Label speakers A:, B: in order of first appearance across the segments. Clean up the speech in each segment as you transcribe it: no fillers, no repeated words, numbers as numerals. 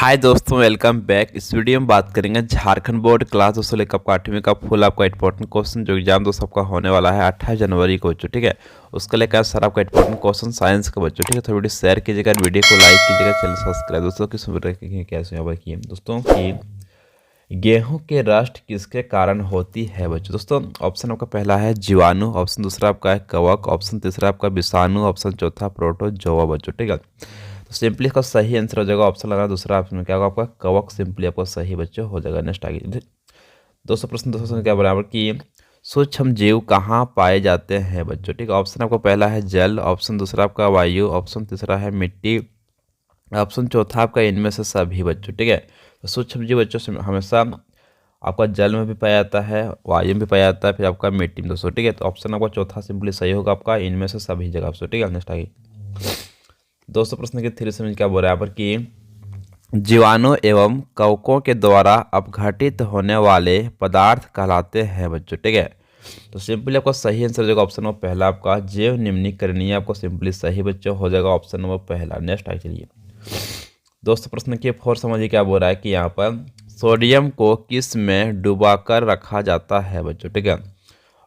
A: हाय दोस्तों, welcome back. इस video में बात करेंगे झारखंड बोर्ड क्लास 200 का 8वीं का फुल आपका इंपॉर्टेंट क्वेश्चन जो एग्जाम दोस्तों आपका होने वाला है 28 जनवरी को बच्चों। ठीक है, उसके लेकर सर आपका इंपॉर्टेंट क्वेश्चन साइंस का बच्चों। ठीक है, तो वीडियो शेयर कीजिएगा, वीडियो को लाइक कीजिएगा, चैनल सब्सक्राइब। दोस्तों किस कैसे यहाँ पर किए दोस्तों कि गेहूं के रस्ट किसके कारण होती है बच्चों। दोस्तों ऑप्शन आपका पहला है जीवाणु, ऑप्शन दूसरा आपका है कवक, ऑप्शन तीसरा आपका विषाणु, ऑप्शन चौथा प्रोटोजोआ बच्चों। ठीक है, तो सिंपली इसका सही आंसर हो जाएगा ऑप्शन लगा दूसरा ऑप्शन में क्या होगा आपका कवक। सिंपली आपका सही बच्चों हो जाएगा। नेक्स्ट आगे 200 प्रश्न क्या बराबर कि सूक्ष्म जीव कहाँ पाए जाते हैं बच्चों। ठीक है, ऑप्शन आपका पहला है जल, ऑप्शन दूसरा आपका वायु, ऑप्शन तीसरा है मिट्टी, ऑप्शन चौथा आपका इनमें से सभी बच्चों। ठीक है, तो सूक्ष्म जीव बच्चों से हमेशा आपका जल में भी पाया जाता है, वायु में भी पाया जाता है, फिर आपका मिट्टी में दोस्तों। ठीक है, तो ऑप्शन आपका चौथा सिंपली सही होगा आपका इनमें से सभी जगह दोस्तों। ठीक है, नेक्स्ट आगे 200 प्रश्न के थ्री समझ क्या बराबर कि जीवाणु एवं कवकों के द्वारा अपघटित होने वाले पदार्थ कहलाते हैं बच्चों। ठीक है, तो सिंपली आपका सही आंसर हो जाएगा ऑप्शन नंबर पहला आपका जैव निम्नीकरणीय आपको सिंपली सही बच्चों हो जाएगा ऑप्शन नंबर पहला। नेक्स्ट आगे चलिए 200 प्रश्न के फोर समझिए क्या बोल रहा है कि यहाँ पर सोडियम को किस में डुबाकर रखा जाता है बच्चों। ठीक है,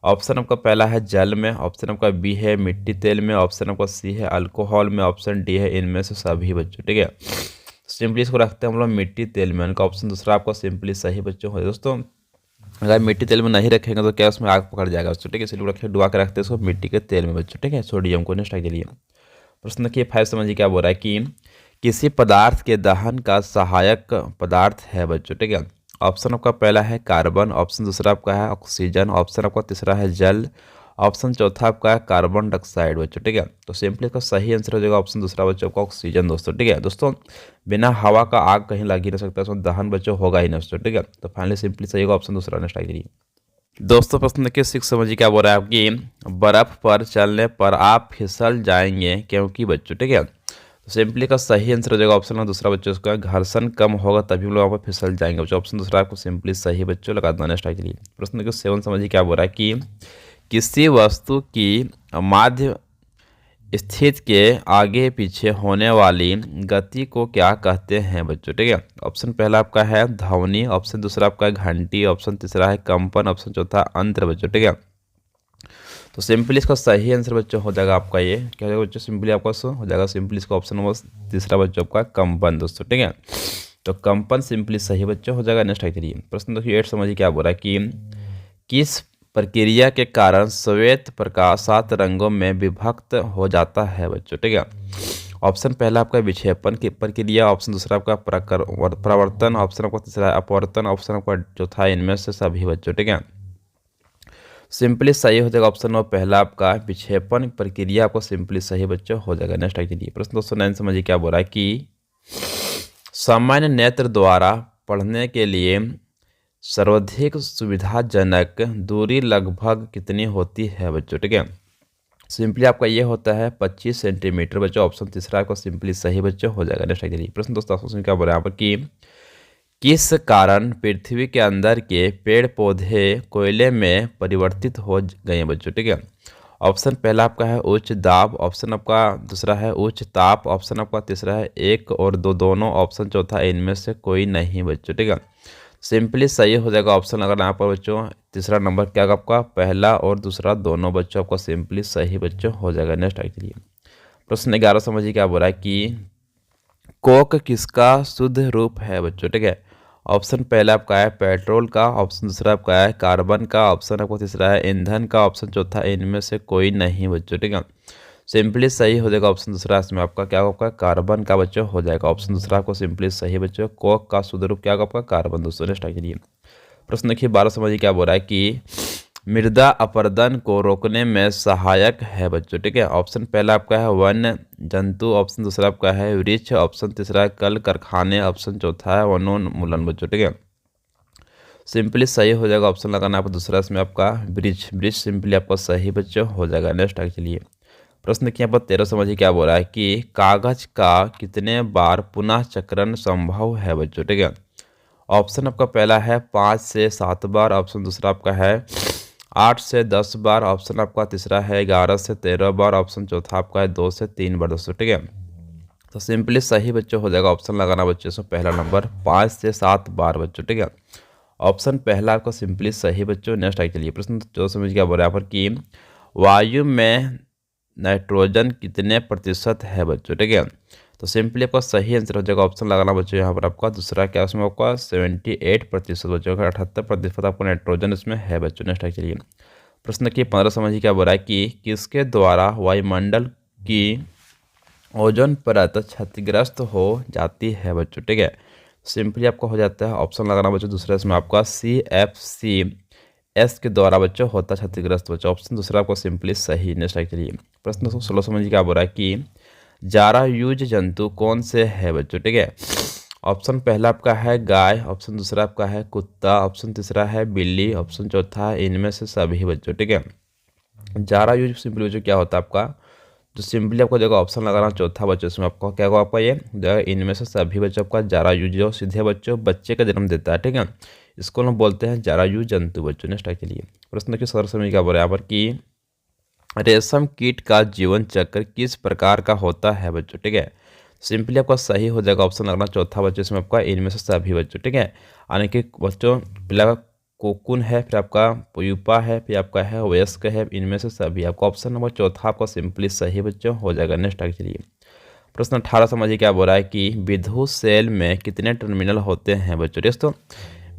A: ऑप्शन आपका पहला है जल में, ऑप्शन आपका बी है मिट्टी तेल में, ऑप्शन आपका सी है अल्कोहल में, ऑप्शन डी है इनमें से सभी बच्चों। ठीक है, सिंपली इसको रखते हैं हम लोग मिट्टी तेल में। उनका ऑप्शन दूसरा आपका सिंपली सही बच्चों हो दोस्तों। अगर मिट्टी तेल में नहीं रखेंगे तो क्या उसमें आग पकड़ जाएगा बच्चों। ठीक है, इसलिए रखे डुबा के रखते हैं इसको मिट्टी के तेल में बच्चों। ठीक है, सोडियम को। नेक्स्ट के लिए प्रश्न देखिए 5 समझिए क्या बोल रहा है कि किसी पदार्थ के दहन का सहायक पदार्थ है बच्चों। ठीक है, ऑप्शन आपका पहला है कार्बन, ऑप्शन दूसरा आपका है ऑक्सीजन, ऑप्शन आपका तीसरा है जल, ऑप्शन चौथा आपका है कार्बन डाइऑक्साइड बच्चों। ठीक है, तो सिंपली इसका सही आंसर हो जाएगा ऑप्शन दूसरा बच्चों का ऑक्सीजन दोस्तों। ठीक है दोस्तों, बिना हवा का आग कहीं लग ही नहीं सकता, उसमें दहन बच्चों होगा ही नहीं दोस्तों। ठीक है, तो फाइनली सिंपली सही होगा ऑप्शन दूसरा। नेक्स्ट आइए दोस्तों प्रश्न देखिए 6 समझिए क्या बोल रहा है आपकी बर्फ पर चलने पर आप फिसल जाएंगे क्योंकि बच्चों। ठीक है, तो सिंपली का सही आंसर हो जाएगा ऑप्शन दूसरा बच्चों उसका घर्षण कम होगा तभी हम लोग वहाँ पर फिसल जाएंगे बच्चों। ऑप्शन दूसरा आपको सिंपली सही बच्चों लगा देना। नेक्स्ट आगे प्रश्न देखिए 7 समझिए क्या बोल रहा है कि किसी वस्तु की माध्य स्थिति के आगे पीछे होने वाली गति को क्या कहते हैं बच्चों। ठीक है, ऑप्शन पहला आपका है ध्वनि, ऑप्शन दूसरा आपका है घंटी, ऑप्शन तीसरा है कंपन, ऑप्शन चौथा अंतर बच्चों। ठीक है, तो सिंपली इसका सही आंसर बच्चों हो जाएगा आपका ये क्या हो जाएगा बच्चों सिंपली आपका हो जाएगा सिंपली इसका ऑप्शन नंबर तीसरा बच्चों आपका कंपन दोस्तों। ठीक है, तो कंपन सिंपली सही बच्चों हो जाएगा। नेक्स्ट आइए प्रश्न देखिए 8 समझिए क्या बोल रहा है कि किस प्रक्रिया के कारण श्वेत प्रकाश 7 रंगों में विभक्त हो जाता है बच्चों। ठीक है, ऑप्शन पहला आपका विक्षेपण की प्रक्रिया, ऑप्शन दूसरा आपका प्रवर्तन, ऑप्शन आपका तीसरा अपवर्तन, ऑप्शन आपका चौथा इनमें से सभी बच्चों। ठीक है, सिंपली सही हो जाएगा ऑप्शन नंबर पहला आपका विक्षेपण प्रक्रिया आपको सिंपली सही बच्चों हो जाएगा। नेक्स्ट आइए प्रश्न 209 समझिए क्या बोल रहा है कि सामान्य नेत्र द्वारा पढ़ने के लिए सर्वाधिक सुविधाजनक दूरी लगभग कितनी होती है बच्चों। ठीक है, सिंपली आपका ये होता है 25 सेंटीमीटर बच्चों। ऑप्शन तीसरा आपको सिंपली सही बच्चों हो जाएगा। नेक्स्ट आइए प्रश्न दोस्तों क्या बोल रहे हैं यहाँ पर कि किस कारण पृथ्वी के अंदर के पेड़ पौधे कोयले में परिवर्तित हो गए हैं बच्चों। ठीक है, ऑप्शन पहला आपका है उच्च दाब, ऑप्शन आपका दूसरा है उच्च ताप, ऑप्शन आपका तीसरा है एक और दो दोनों, ऑप्शन चौथा इनमें से कोई नहीं बच्चों। ठीक है, सिंपली सही हो जाएगा ऑप्शन अगर यहाँ पर बच्चों तीसरा नंबर क्या आपका पहला और दूसरा दोनों बच्चों आपको सिंपली सही बच्चों हो जाएगा। नेक्स्ट आइए प्रश्न 11 समझिए क्या बोल रहा है कि कोक किसका शुद्ध रूप है बच्चों। ठीक है, ऑप्शन पहला आपका है पेट्रोल का, ऑप्शन दूसरा आपका है कार्बन का, ऑप्शन आपको तीसरा है ईंधन का, ऑप्शन चौथा इनमें से कोई नहीं बच्चों। ठीक है, सिंपली सही हो जाएगा ऑप्शन दूसरा इसमें आपका क्या होगा कार्बन का बच्चों हो जाएगा। ऑप्शन दूसरा आपको सिंपली सही बच्चों कोक का शुद्ध रूप क्या होगा आपका कार्बन दोस्तों। नेक्स्ट आइए प्रश्न देखिए 12 समझिए क्या बोल रहा है कि मृदा अपरदन को रोकने में सहायक है बच्चों। ठीक है, ऑप्शन पहला आपका है वन्य जंतु, ऑप्शन दूसरा आपका है वृक्ष, ऑप्शन तीसरा है कल कारखाने, ऑप्शन चौथा है वनोन्मूलन बच्चों। ठीक है, सिंपली सही हो जाएगा ऑप्शन लगाना आपका दूसरा इसमें आपका वृक्ष वृक्ष सिंपली आपका सही बच्चों हो जाएगा। नेक्स्ट चलिए प्रश्न देखिए यहाँ पर 13 समझिए क्या बोल रहा है कि कागज का कितने बार पुनः चक्रण संभव है बच्चों। ठीक है, ऑप्शन आपका पहला है 5 से 7 बार, ऑप्शन दूसरा आपका है 8 से 10 बार, ऑप्शन आपका तीसरा है 11 से 13 बार, ऑप्शन चौथा आपका है 2 से 3 बार दोस्तों। ठीक है, तो सिंपली सही बच्चों हो जाएगा ऑप्शन लगाना बच्चों से पहला नंबर 5 से 7 बार बच्चों, ठीक है। ऑप्शन पहला आपका सिंपली सही बच्चों। नेक्स्ट आगे चलिए प्रश्न जो समझ गया बराबर कि वायु में नाइट्रोजन कितने प्रतिशत है बच्चों, ठीक है। तो सिंपली आपका सही आंसर हो जाएगा ऑप्शन लगाना बच्चों यहाँ पर आपका दूसरा क्या उसमें आपका 78% बच्चों का 78% आपको नाइट्रोजन इसमें है बच्चों। नेक्स्ट आगे चलिए प्रश्न की 15 समझिए क्या बोला है कि किसके द्वारा वायुमंडल की ओजोन परत क्षतिग्रस्त हो जाती है बच्चों, ठीक है। सिंपली आपको हो जाता है ऑप्शन लगाना बच्चों दूसरा इसमें आपका CFCS के द्वारा बच्चों होता क्षतिग्रस्त बच्चों। ऑप्शन दूसरा आपको सिंपली सही। नेक्स्ट चलिए प्रश्न 16 समझिए क्या बोल रहा है कि जारायुज जंतु कौन से है बच्चों, ठीक है। ऑप्शन पहला आपका है गाय, ऑप्शन दूसरा आपका है कुत्ता, ऑप्शन तीसरा है बिल्ली, ऑप्शन चौथा है इनमें से सभी बच्चों, ठीक है। जारायुज सिंपली बच्चों क्या होता है आपका, तो सिंपली आपको जगह ऑप्शन लगाना चौथा बच्चों इसमें आपको क्या होगा आपका ये जगह इनमें से सभी बच्चों आपका जारायुज जो सीधे बच्चों बच्चे का जन्म देता है, ठीक है। इसको हम बोलते हैं जारायुज जंतु बच्चों। नेक्स्ट के लिए प्रश्न के सर समझ क्या बोल रहे हैं यहाँ पर कि रेशम कीट का जीवन चक्र किस प्रकार का होता है बच्चों, ठीक है। सिंपली आपका सही हो जाएगा ऑप्शन लगना चौथा बच्चों इसमें आपका इनमें से सभी बच्चों, ठीक है। यानी कि बच्चों पहला कोकुन है, फिर आपका प्यूपा है, फिर आपका है वयस्क है, इनमें से सभी आपका ऑप्शन नंबर चौथा आपका सिंपली सही बच्चों हो जाएगा। नेक्स्ट आगे चलिए प्रश्न 18 समझिए क्या बोल रहा है कि विद्युत सेल में कितने टर्मिनल होते हैं बच्चों। दोस्तों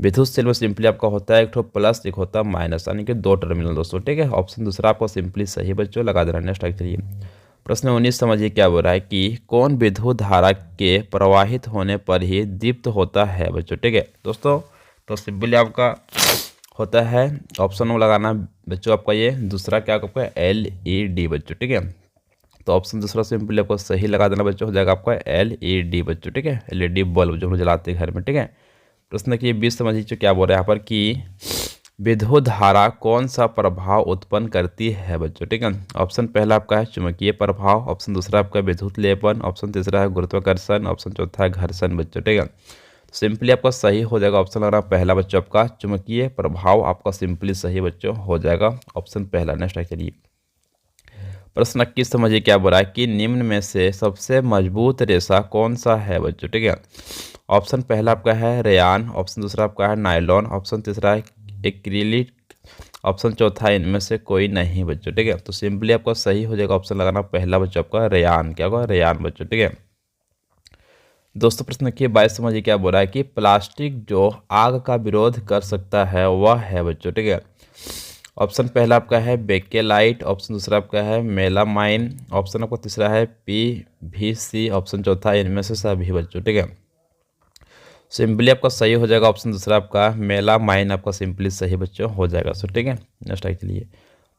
A: विद्युत सेल में सिंपली आपका होता है एक तो प्लस एक होता है माइनस, यानी कि 2 टर्मिनल दोस्तों, ठीक है। ऑप्शन दूसरा आपको सिंपली सही बच्चों लगा देना। नेक्स्ट आगे चलिए प्रश्न 19 समझिए क्या बोल रहा है कि कौन विद्युत धारा के प्रवाहित होने पर ही दीप्त होता है बच्चों, ठीक है। दोस्तों तो सिंपली आपका होता है ऑप्शन में लगाना बच्चों आपका ये दूसरा क्या आपका LED बच्चों, ठीक है। तो ऑप्शन दूसरा सिंपली आपको सही लगा देना बच्चों हो जाएगा आपका LED बच्चों, ठीक है। LED बल्ब जो हम जलाते हैं घर में, ठीक है। प्रश्न की 20 समझिए क्या बोल रहे हैं यहाँ पर कि विद्युत धारा कौन सा प्रभाव उत्पन्न करती है बच्चों, ठीक है। ऑप्शन पहला आपका है चुंबकीय प्रभाव, ऑप्शन दूसरा आपका विद्युत लेपन, ऑप्शन तीसरा है गुरुत्वाकर्षण, ऑप्शन चौथा है घर्षण बच्चों, ठीक है। सिंपली आपका सही हो जाएगा ऑप्शन लग रहा है पहला बच्चों आपका चुंबकीय प्रभाव आपका सिंपली सही बच्चों हो जाएगा ऑप्शन पहला। नेक्स्ट चलिए प्रश्न 21 समझिए क्या बोला है कि निम्न में से सबसे मजबूत रेशा कौन सा है बच्चों, ठीक है। ऑप्शन पहला आपका है रेयान, ऑप्शन दूसरा आपका है नायलॉन, ऑप्शन तीसरा है एक्रिलिक, ऑप्शन चौथा इनमें से कोई नहीं बच्चों, ठीक है। तो सिंपली आपका सही हो जाएगा ऑप्शन लगाना पहला बच्चों आपका रेयान, क्या होगा रेयान बच्चों, ठीक है। दोस्तों प्रश्न की 22 समझिए क्या बोल रहा है कि प्लास्टिक जो आग का विरोध कर सकता है वह है बच्चों, ठीक है। ऑप्शन पहला आपका है बेकेलाइट, ऑप्शन दूसरा आपका है मेलामाइन, ऑप्शन आपका तीसरा है PVC, ऑप्शन चौथा इनमें से सभी बच्चों, ठीक है। सिंपली आपका सही हो जाएगा ऑप्शन दूसरा आपका मेलामाइन आपका सिंपली सही बच्चों हो जाएगा सो, ठीक है। नेक्स्ट के लिए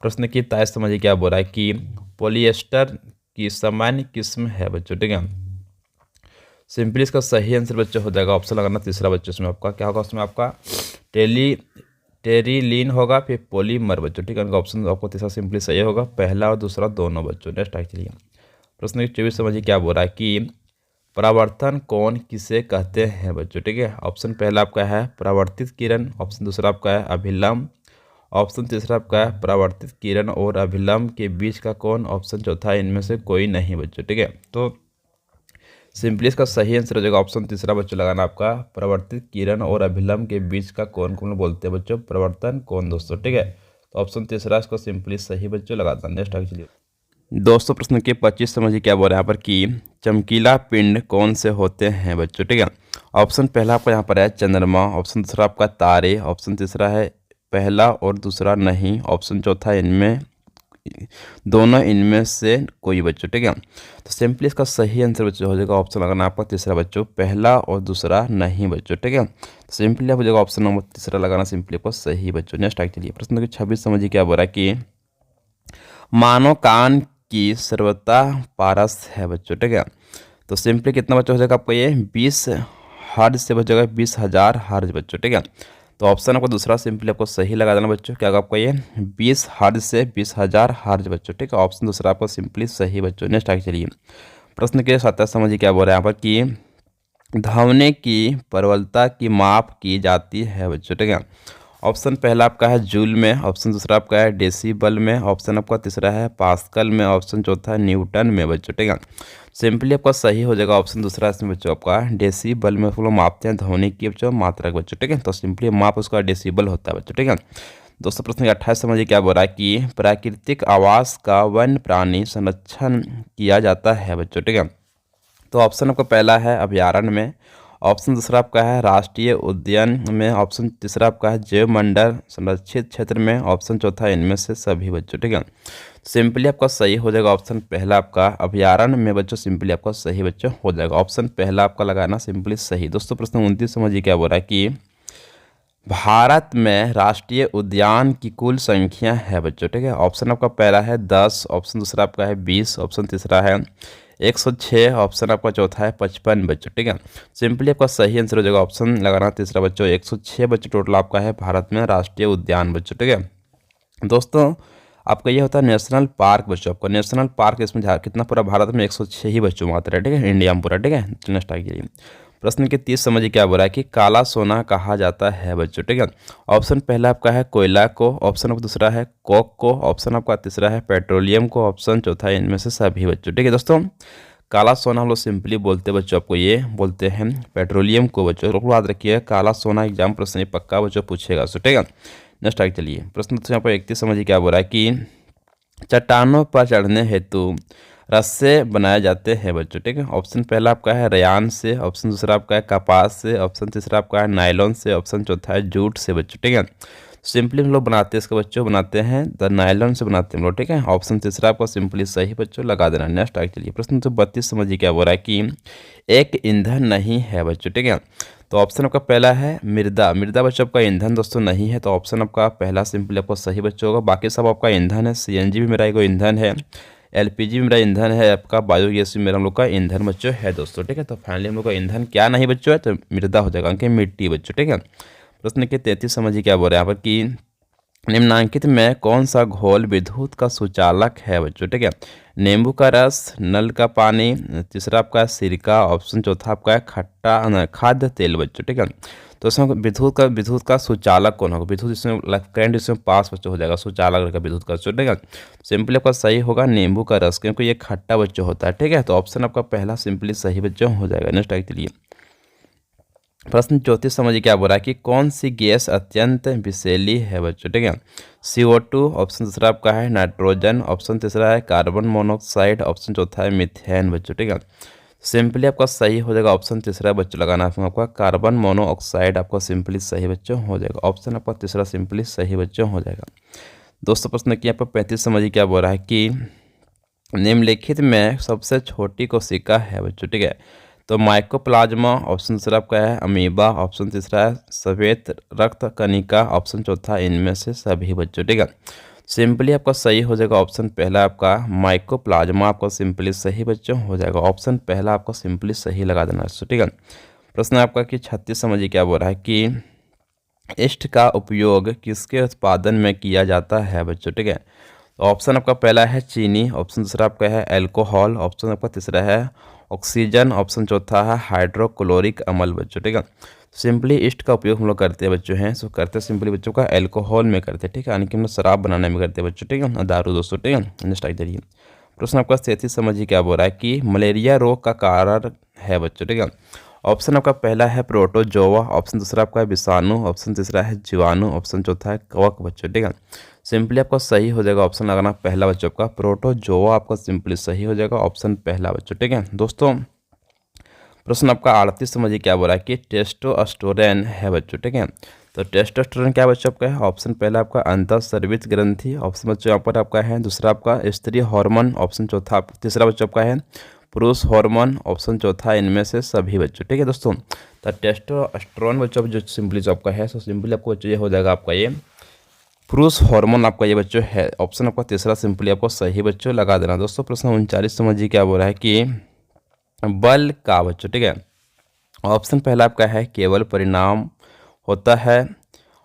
A: प्रश्न की 23 समझिए क्या बोल रहा है कि पॉलिएस्टर की सामान्य किस्म है बच्चों, ठीक है। सिंपली इसका सही आंसर बच्चों हो जाएगा ऑप्शन लगाना तीसरा बच्चों इसमें आपका क्या होगा उसमें आपका टेरिलीन होगा, फिर पॉलीमर बच्चों, ठीक है। उनका ऑप्शन आपको तीसरा सिंपली सही होगा पहला और दूसरा दोनों बच्चों। नेक्स्ट एक्चुअली प्रश्न की 24 समझिए क्या बोल रहा है कि परावर्तन कोण किसे कहते हैं बच्चों, ठीक है। ऑप्शन पहला आपका है परावर्तित किरण, ऑप्शन दूसरा आपका है अभिलंब, ऑप्शन तीसरा आपका है परावर्तित किरण और अभिलंब के बीच का कोण, ऑप्शन चौथा इनमें से कोई नहीं बच्चों, ठीक है। तो सिंपली इसका सही आंसर हो जाएगा ऑप्शन तीसरा बच्चों लगाना आपका परावर्तित किरण और अभिलंब के बीच का कोण को बोलते हैं बच्चों परावर्तन कोण दोस्तों, ठीक है। तो ऑप्शन तीसरा इसको सिंपली सही बच्चों लगाता है। नेक्स्ट आगे चलिए दोस्तों प्रश्न के 25 समझिए क्या बोल रहे हैं यहाँ पर कि चमकीला पिंड कौन से होते हैं बच्चों, ठीक है। ऑप्शन पहला आपका यहाँ पर है चंद्रमा, ऑप्शन दूसरा आपका तारे, ऑप्शन तीसरा है पहला और दूसरा नहीं, ऑप्शन चौथा इनमें दोनों इनमें से कोई बच्चों, ठीक है। तो सिंपली इसका सही आंसर बच्चों हो जाएगा ऑप्शन लगाना आपका तीसरा बच्चों पहला और दूसरा नहीं बच्चों, ठीक है। तो सिंपली आप हो जाएगा ऑप्शन नंबर तीसरा लगाना सिंपली आपको सही बच्चों। नेक्स्ट चलिए प्रश्न की 26 समझिए क्या बोल रहा है कि मानव कान की सर्वता पारस है बच्चों, ठीक है। तो सिंपली कितना बच्चों हो जाएगा आपको ये 20 हर्ज से बचेगा 20,000 हर्ज बच्चों, ठीक है। तो ऑप्शन आपको दूसरा सिंपली आपको सही लगा देना बच्चों क्या होगा आपका ये 20 हर्ज से 20,000 हर्ज बच्चों, ठीक है। ऑप्शन दूसरा आपको सिंपली सही बच्चों। नेक्स्ट आगे चलिए प्रश्न के 27 समझिए क्या बोल रहे हैं यहाँ पर कि धमनी की प्रबलता की माप की जाती है बच्चों, ठीक है। ऑप्शन पहला आपका है जूल में, ऑप्शन दूसरा आपका है डेसिबल में, ऑप्शन आपका तीसरा है पास्कल में, ऑप्शन चौथा है न्यूटन में बच्चों, ठीक है। सिंपली आपका सही हो जाएगा ऑप्शन दूसरा इसमें बच्चों आपका डेसिबल में। उसको मापते हैं ध्वनि की बच्चों मात्रा बच्चों, ठीक है। तो सिंपली माप उसका डेसिबल होता है बच्चों, ठीक है। दोस्तों प्रश्न 28 समझिए क्या बोल रहा है कि प्राकृतिक आवास का वन्य प्राणी संरक्षण किया जाता है बच्चों, ठीक है। तो ऑप्शन आपका पहला है अभयारण्य में, ऑप्शन दूसरा आपका है राष्ट्रीय उद्यान में, ऑप्शन तीसरा आपका है जैव मंडल संरक्षित क्षेत्र में, ऑप्शन चौथा इनमें से सभी बच्चों, ठीक है। सिंपली आपका सही हो जाएगा ऑप्शन पहला आपका अभयारण्य में बच्चों, सिंपली आपका सही बच्चों हो जाएगा। ऑप्शन पहला आपका लगाना सिंपली सही। दोस्तों प्रश्न 29 समझिए क्या बोल रहा है कि भारत में राष्ट्रीय उद्यान की कुल संख्या है बच्चों, ठीक है। ऑप्शन आपका पहला है 10, ऑप्शन दूसरा आपका है 20, ऑप्शन तीसरा है 106, ऑप्शन आपका चौथा है 55 बच्चों, ठीक है। सिंपली आपका सही आंसर हो जाएगा ऑप्शन लगाना तीसरा बच्चों 106 बच्चों टोटल आपका है भारत में राष्ट्रीय उद्यान बच्चों, ठीक है। दोस्तों आपका ये होता है नेशनल पार्क बच्चों, आपका नेशनल पार्क इसमें कितना पूरा भारत में 106 ही बच्चों मात्र है, ठीक है, इंडिया में पूरा, ठीक है। चलिए स्टार्ट कीजिए। प्रश्न के 30 समझिए क्या बोल रहा है कि काला सोना कहा जाता है बच्चों, ठीक है। ऑप्शन पहला आपका है कोयला को, ऑप्शन आपका दूसरा है कोक को, ऑप्शन आपका तीसरा है पेट्रोलियम को, ऑप्शन चौथा है इनमें से सभी बच्चों, ठीक है। दोस्तों काला सोना हम लोग सिंपली बोलते हैं बच्चों, आपको ये बोलते हैं पेट्रोलियम को बच्चों, लोग याद रखिए काला सोना एग्जाम प्रश्न पक्का बच्चों पूछेगा, सो ठीक है। नेक्स्ट आगे चलिए। प्रश्न यहाँ पर 31 समझिए क्या बोल रहा है कि चट्टानों पर चढ़ने हेतु रस्से बनाए जाते हैं बच्चों, ठीक है। ऑप्शन पहला आपका है रेयान से, ऑप्शन दूसरा आपका है कपास से, ऑप्शन तीसरा आपका है नायलॉन से, ऑप्शन चौथा है जूट से बच्चों, ठीक है। सिंपली हम लोग बनाते हैं इसके बच्चों बनाते हैं द नायलॉन से बनाते हैं हम लोग, ठीक है। ऑप्शन तीसरा आपका सिंपली सही बच्चों लगा देना। नेक्स्ट आगे चलिए। प्रश्न तो 32 समझिए क्या बोल रहा है कि एक ईंधन नहीं है बच्चों, ठीक है। तो ऑप्शन आपका पहला है मृदा, मृदा बच्चों आपका ईंधन दोस्तों नहीं है, तो ऑप्शन आपका पहला सिंपली आपका सही बच्चों होगा। बाकी सब आपका ईंधन है, सीएनजी भी मेरा एक ईंधन है, एलपीजी मेरा ईंधन है, आपका बायोगैस भी मेरा हम लोग का ईंधन बच्चों है दोस्तों, ठीक है। तो फाइनली हम लोग का ईंधन क्या नहीं बच्चों है, तो मृदा हो जाएगा कि मिट्टी बच्चों, ठीक है। प्रश्न के 33 समझिए क्या बोल रहे हैं यहाँ पर कि निम्नांकित में कौन सा घोल विद्युत का सुचालक है बच्चों, ठीक है। नींबू का रस, नल का पानी, तीसरा आपका सिरका, ऑप्शन चौथा आपका है खट्टा खाद्य तेल बच्चों, ठीक है। तो इसमें विद्युत का सुचालक कौन होगा, विद्युत इसमें करंट इसमें पास बच्चों हो जाएगा, सुचालक रहेगा विद्युत का, ठीक है। सिंपली आपका सही होगा नींबू का रस, क्योंकि ये खट्टा बच्चों होता है, ठीक है। तो ऑप्शन आपका पहला सिंपली सही बच्चों हो जाएगा। नेक्स्ट आगे चलिए। प्रश्न 34 समझिए क्या बोल रहा है कि कौन सी गैस अत्यंत विषैली है बच्चों, ठीक है। CO2, ऑप्शन दूसरा आपका है नाइट्रोजन, ऑप्शन तीसरा है कार्बन मोनोऑक्साइड, ऑप्शन चौथा है मीथेन बच्चों, ठीक है। सिंपली आपका सही हो जाएगा ऑप्शन तीसरा बच्चों लगाना है आपका कार्बन मोनोऑक्साइड, आपका सिंपली सही बच्चों हो जाएगा। ऑप्शन आपका तीसरा सिंपली सही बच्चों हो जाएगा। दोस्तों प्रश्न की यहाँ पर 35 समझिए क्या बोल रहा है कि निम्नलिखित में सबसे छोटी कोशिका है बच्चों, ठीक है। तो माइकोप्लाज्मा, ऑप्शन दूसरा आपका है अमीबा, ऑप्शन तीसरा है सफेद रक्त कणिका, ऑप्शन चौथा इनमें से सभी बच्चों, ठीक है। सिंपली आपका सही हो जाएगा ऑप्शन पहला आपका माइकोप्लाज्मा, आपका सिंपली सही बच्चों हो जाएगा। ऑप्शन पहला आपका सिंपली सही लगा देना है, ठीक है। प्रश्न आपका कि 36 समझिए क्या बोल रहा है कि ईस्ट का उपयोग किसके उत्पादन में किया जाता है बच्चों, ठीक है। तो ऑप्शन आपका पहला है चीनी, ऑप्शन दूसरा आपका है अल्कोहल, ऑप्शन आपका तीसरा है ऑक्सीजन, ऑप्शन चौथा है हाइड्रोक्लोरिक अम्ल बच्चों, ठीक है। सिंपली ईस्ट का उपयोग हम लोग करते हैं बच्चों हैं, सो करते हैं सिंपली बच्चों का अल्कोहल में करते हैं, ठीक है, यानी कि हम लोग शराब बनाने में करते हैं बच्चों, ठीक है, दारू दोस्तों, ठीक है। नेक्स्ट आगे चलिए। प्रश्न आपका 33 समझिए क्या बोल रहा है कि मलेरिया रोग का कारण है बच्चों, ठीक है। ऑप्शन आपका पहला है प्रोटोजोआ, ऑप्शन दूसरा आपका है विषाणु, ऑप्शन तीसरा है जीवाणु, ऑप्शन चौथा है कवक बच्चों, ठीक है। सिंपली आपका सही हो जाएगा ऑप्शन लगाना पहला बच्चों का प्रोटोजोआ, आपका सिंपली सही हो जाएगा ऑप्शन पहला बच्चों, ठीक है। दोस्तों प्रश्न आपका 38 समझिए क्या बोला है कि टेस्टोस्टेरोन है बच्चों, ठीक है। तो टेस्टोस्टेरोन क्या बच्चों आपका है, ऑप्शन पहला आपका अंतःस्रावित ग्रंथि, ऑप्शन बच्चों यहाँ पर आपका है दूसरा आपका स्त्री हार्मोन, ऑप्शन चौथा तीसरा बच्चों आपका है पुरुष हार्मोन, ऑप्शन चौथा इनमें से सभी बच्चों, ठीक है दोस्तों। तो टेस्टोस्टेरोन बच्चों जो सिंपली जो आपका है, सो सिंपली आपको बच्चों ये हो जाएगा आपका ये पुरुष हार्मोन आपका ये बच्चों है, ऑप्शन आपका तीसरा सिंपली आपको सही बच्चों लगा देना। दोस्तों प्रश्न 39 समझिए क्या बोल रहा है कि बल का बच्चों, ठीक है। ऑप्शन पहला आपका है केवल परिणाम होता है,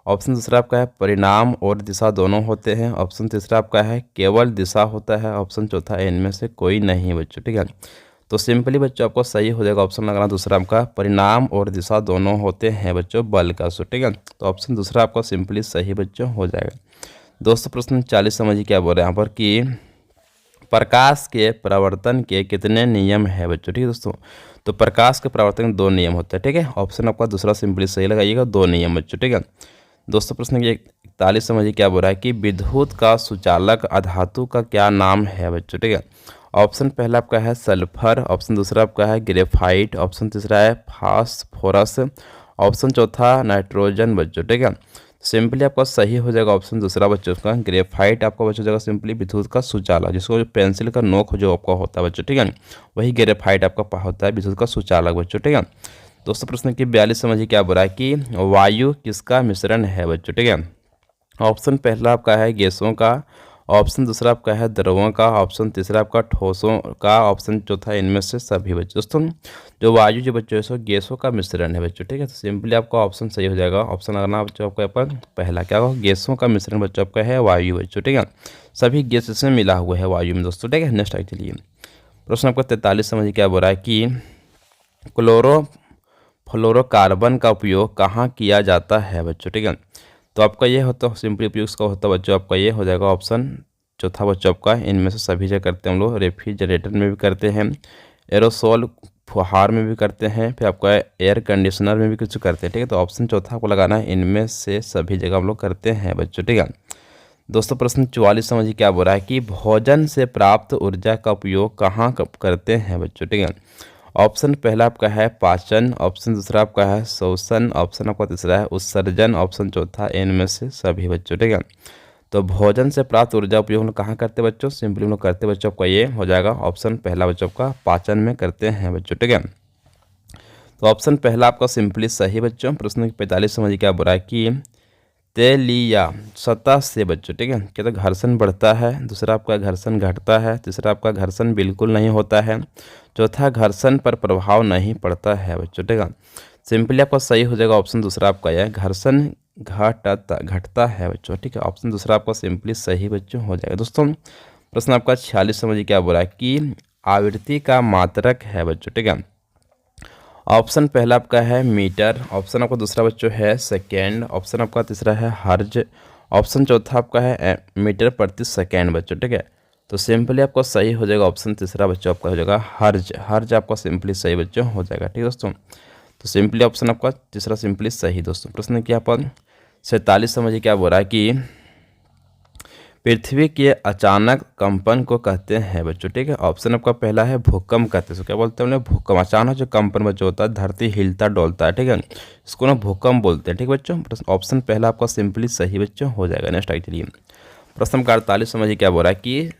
A: ऑप्शन दूसरा आपका है परिणाम और दिशा दोनों होते हैं, ऑप्शन तीसरा आपका है केवल दिशा होता है, ऑप्शन चौथा है इनमें से कोई नहीं बच्चों, ठीक है। तो सिंपली बच्चों आपको सही हो जाएगा ऑप्शन लगाना दूसरा आपका, परिणाम और दिशा दोनों होते हैं बच्चों बल का। सो ठीक है, तो ऑप्शन दूसरा आपका सिंपली सही बच्चों हो जाएगा। दोस्तों प्रश्न 40 समझिए क्या बोल रहे हैं यहाँ पर कि प्रकाश के परावर्तन के कितने नियम है बच्चों। ठीक है दोस्तों, तो प्रकाश के परावर्तन के 2 नियम होते हैं। ठीक है, ऑप्शन आपका दूसरा सिंपली सही लगाइएगा, 2 नियम बच्चों। ठीक है दोस्तों, प्रश्न 41 समझिए क्या बोल रहा है कि विद्युत का सुचालक अधातु का क्या नाम है बच्चों। ठीक है, ऑप्शन पहला आपका है सल्फर, ऑप्शन दूसरा आपका है ग्रेफाइट, ऑप्शन तीसरा है फास्फोरस, ऑप्शन चौथा नाइट्रोजन बच्चों। ठीक है, सिंपली आपका सही हो जाएगा ऑप्शन दूसरा बच्चों का, ग्रेफाइट आपका बच्चों हो जाएगा सिंपली विद्युत का सुचालक, जिसको जो पेंसिल का नोक जो आपका होता है बच्चों। ठीक है, वही ग्रेफाइट आपका होता है विद्युत का सुचालक बच्चों। ठीक है दोस्तों, प्रश्न की 42 समझिए क्या बोला है कि वायु किसका मिश्रण है बच्चों। ठीक है, ऑप्शन पहला आपका है गैसों का, ऑप्शन दूसरा आपका है द्रवों का, ऑप्शन तीसरा आपका ठोसों का, ऑप्शन चौथा इनमें से सभी बच्चों। दोस्तों जो वायु जो बच्चों है सो गैसों का मिश्रण है बच्चों। ठीक है, तो सिंपली आपका ऑप्शन सही हो जाएगा, ऑप्शन लगाना बच्चों आपका यहाँ पर पहला क्या होगा, गैसों का मिश्रण बच्चों आपका है वायु बच्चों। ठीक है, सभी गैस से मिला हुआ है वायु में दोस्तों। ठीक है, नेक्स्ट आगे चलिए, प्रश्न आपका 43 समझिए क्या बोल रहा है कि फ्लोरोकार्बन का उपयोग कहाँ किया जाता है बच्चों। ठीक है, तो आपका ये होता सिंपली उपयोग इसका होता बच्चों आपका ये हो जाएगा ऑप्शन चौथा बच्चों आपका, इनमें से सभी जगह करते हैं हम लोग, रेफ्रिजरेटर में भी करते हैं, एरोसोल फुहार में भी करते हैं, फिर आपका एयर कंडीशनर में भी कुछ करते हैं। ठीक है, तो ऑप्शन चौथा आपको लगाना है, इनमें से सभी जगह हम लोग करते हैं बच्चों। ठीक है दोस्तों, प्रश्न 44 समझिए क्या बोल रहा है कि भोजन से प्राप्त ऊर्जा का उपयोग कहाँ करते हैं बच्चों। ठीक है, ऑप्शन पहला आपका है पाचन, ऑप्शन दूसरा आपका है शोषण, ऑप्शन आपका तीसरा है उत्सर्जन, ऑप्शन चौथा इनमें से सभी बच्चों। ठीक है, तो भोजन से प्राप्त ऊर्जा उपयोग हम लोग कहाँ करते हैं बच्चों, सिंपली हम लोग करते हैं बच्चों आपका ये हो जाएगा ऑप्शन पहला बच्चों का, पाचन में करते हैं बच्चों। ठीक है, तो ऑप्शन पहला आपका सिंपली सही बच्चों। प्रश्न 45 समझिए क्या बोल रहा है कि तेलिया सतह से बच्चों। ठीक है, क्या तो घर्षण बढ़ता है, दूसरा आपका घर्षण घटता है, तीसरा आपका घर्षण बिल्कुल नहीं होता है, चौथा घर्षण पर प्रभाव नहीं पड़ता है बच्चों। ठीक है, सिंपली आपका सही हो जाएगा ऑप्शन दूसरा आपका यह घर्षण घटता है बच्चों। ठीक है, ऑप्शन दूसरा आपका सिंपली सही बच्चों हो जाएगा। दोस्तों प्रश्न आपका 46 समझिए क्या बोला है कि आवृत्ति का मात्रक है बच्चों। ठीक है, ऑप्शन पहला आपका है मीटर, ऑप्शन आपका दूसरा बच्चों है सेकेंड, ऑप्शन आपका तीसरा है हर्ज, ऑप्शन चौथा आपका है मीटर प्रति सेकेंड बच्चों। ठीक है, तो सिंपली आपका सही हो जाएगा ऑप्शन तीसरा बच्चों आपका हो जाएगा हर्ज, हर्ज आपका सिंपली सही बच्चों हो जाएगा। ठीक है दोस्तों, तो सिंपली ऑप्शन आपका तीसरा सिंपली सही। दोस्तों प्रश्न क्या पर 47 समझिए क्या बोल रहा है कि पृथ्वी के अचानक कंपन को कहते हैं बच्चों। ठीक है, ऑप्शन आपका पहला है भूकंप कहते हैं, तो क्या बोलते हैं उन्हें भूकंप, अचानक जो कंपन बच्चों होता है धरती हिलता डोलता है। ठीक है, इसको ना भूकंप बोलते हैं। ठीक बच्चों, ऑप्शन पहला आपका सिंपली सही बच्चों हो जाएगा। नेक्स्ट चलिए, प्रश्न 48 समझिए क्या बोल रहा है कि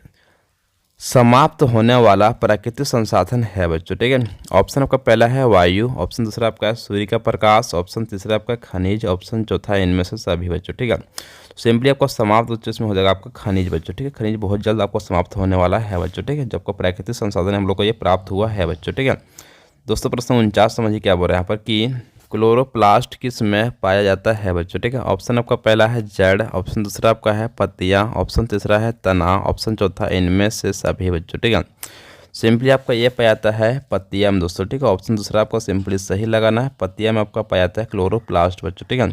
A: समाप्त होने वाला प्राकृतिक संसाधन है बच्चों। ठीक है, ऑप्शन आपका पहला है वायु, ऑप्शन दूसरा आपका है सूर्य का प्रकाश, ऑप्शन तीसरा आपका खनिज, ऑप्शन चौथा इनमें से सभी बच्चों। ठीक है, सिंपली आपको समाप्त बच्चों इसमें हो जाएगा आपका खनिज बच्चों। ठीक है, खनिज बहुत जल्द आपको समाप्त होने वाला है बच्चों। ठीक है, जब आपको प्राकृतिक संसाधन हम लोग को ये प्राप्त हुआ है बच्चों। ठीक है दोस्तों, प्रश्न 49 समझिए क्या बोल रहे हैं यहाँ पर कि क्लोरोप्लास्ट किस में पाया जाता है बच्चों। ठीक है, ऑप्शन आपका पहला है जड़, ऑप्शन दूसरा आपका है पत्तियां, ऑप्शन तीसरा है तना, ऑप्शन चौथा इनमें से सभी बच्चों। ठीक है, सिंपली आपका ये पाया जाता है पत्तियां में दोस्तों। ठीक है, ऑप्शन दूसरा आपको सिंपली सही लगाना है, पत्तियां में आपका पाया जाता है क्लोरोप्लास्ट बच्चों। ठीक है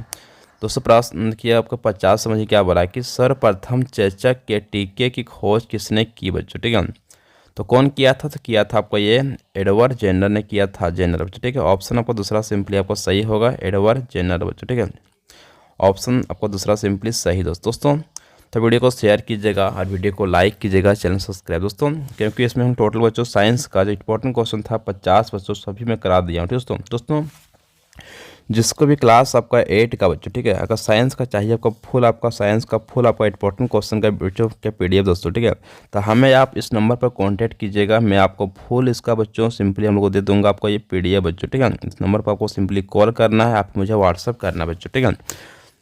A: दोस्तों, प्रश्न किया आपका 50 समझिए क्या बोला है कि सर्वप्रथम चेचक के टीके की खोज किसने की बच्चों। ठीक है, तो कौन किया था, तो किया था आपको ये एडवर्ड जेनर ने किया था, जेनर बच्चों। ठीक है, ऑप्शन आपको दूसरा सिंपली आपको सही होगा एडवर्ड जेनर बच्चों। ठीक है, ऑप्शन आपको दूसरा सिंपली सही दोस्तों। तो वीडियो को शेयर कीजिएगा और वीडियो को लाइक कीजिएगा, चैनल सब्सक्राइब दोस्तों, क्योंकि इसमें हम टोटल बच्चों साइंस का जो इंपॉर्टेंट क्वेश्चन था 50 बच्चों सभी में करा दिया हूँ। ठीक दोस्तों जिसको भी क्लास आपका 8 का बच्चों। ठीक है, अगर साइंस का चाहिए आपका फुल आपका साइंस का फुल आपका इंपॉर्टेंट क्वेश्चन का वीडियो का PDF दोस्तों। ठीक है, तो हमें आप इस नंबर पर कांटेक्ट कीजिएगा, मैं आपको फुल इसका बच्चों सिंपली हम लोग को दे दूंगा आपको ये PDF बच्चों। ठीक है, इस नंबर पर आपको सिंपली कॉल करना है, आप मुझे व्हाट्सअप करना है बच्चों। ठीक है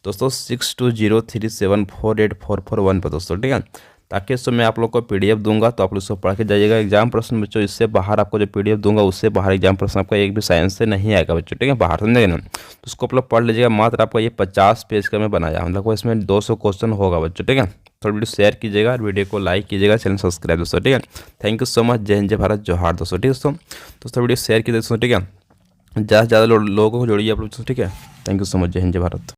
A: दोस्तों 6203748441 पर दोस्तों। ठीक है, ताकि इससे मैं आप लोग को PDF दूंगा, तो आप लोग इसको पढ़ के जाइएगा। एग्जाम प्रश्न बच्चों इससे बाहर आपको जो PDF दूंगा उससे बाहर एग्जाम प्रश्न आपका एक भी साइंस से नहीं आएगा बच्चों, ठीक है, बाहर, समझे ना। तो उसको आप लोग पढ़ लीजिएगा। मात्र आपका ये 50 पेज का मैं बनाया हूँ, लगभग इसमें 200 क्वेश्चन होगा बच्चों, ठीक है। तो वीडियो शेयर कीजिएगा, वीडियो को लाइक कीजिएगा, चैनल सब्सक्राइब दोस्तों, ठीक है। Thank you so much. जय हिंद, जय भारत, जोहार दोस्तों, ठीक है दोस्तों वीडियो शेयर कीजिए दोस्तों, ठीक है। ज़्यादा से ज़्यादा लोगों को जोड़िए आप लोग, ठीक है। Thank you so much. जय हिंद, जय भारत।